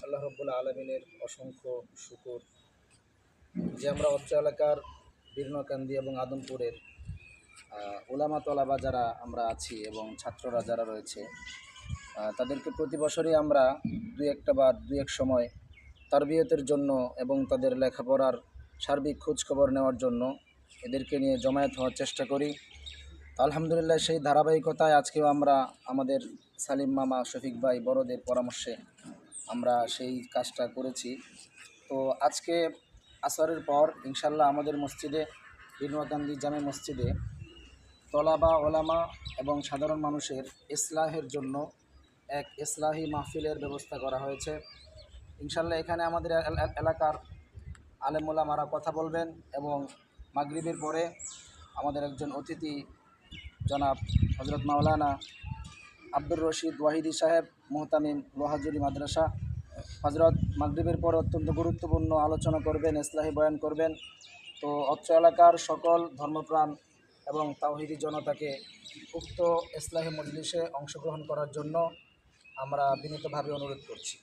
আল্লাহ রব্বুল আলমিনের অসংখ্য শুকর যে আমরা অত্র এলাকার বীরনকান্দি এবং আদমপুরের ওলামা তলাবা যারা আমরা আছি এবং ছাত্ররা যারা রয়েছে তাদেরকে প্রতি বছরই আমরা দুই এক সময় তারবিয়তের জন্য এবং তাদের লেখাপড়ার সার্বিক খোঁজখবর নেওয়ার জন্য এদেরকে নিয়ে জমায়েত হওয়ার চেষ্টা করি। তো আলহামদুলিল্লাহ সেই ধারাবাহিকতায় আজকেও আমরা আমাদের সালিম মামা, শফিক ভাই বড়দের পরামর্শে আমরা সেই কাজটা করেছি। তো আজকে আসরের পর ইনশাল্লাহ আমাদের মসজিদে বীরনকান্দি জামে মসজিদে তলাবা ওলামা এবং সাধারণ মানুষের ইসলাহের জন্য এক ইসলাহি মাহফিলের ব্যবস্থা করা হয়েছে। ইনশাল্লাহ এখানে আমাদের এলাকার আলেম ওলামারা কথা বলবেন এবং মাগরিবের পরে আমাদের একজন অতিথি জনাব হজরত মাওলানা আব্দুর রশিদ ওয়াহিদি সাহেব মোহতামিম লোহাজুরি মাদ্রাসা হজরত মাগরিবের পর অত্যন্ত গুরুত্বপূর্ণ আলোচনা করবেন, ইসলাহি বয়ান করবেন। তো অত্র এলাকার সকল ধর্মপ্রাণ এবং তাওহিদি জনতাকে উক্ত ইসলাহি মজলিসে অংশগ্রহণ করার জন্য আমরা বিনীতভাবে অনুরোধ করছি।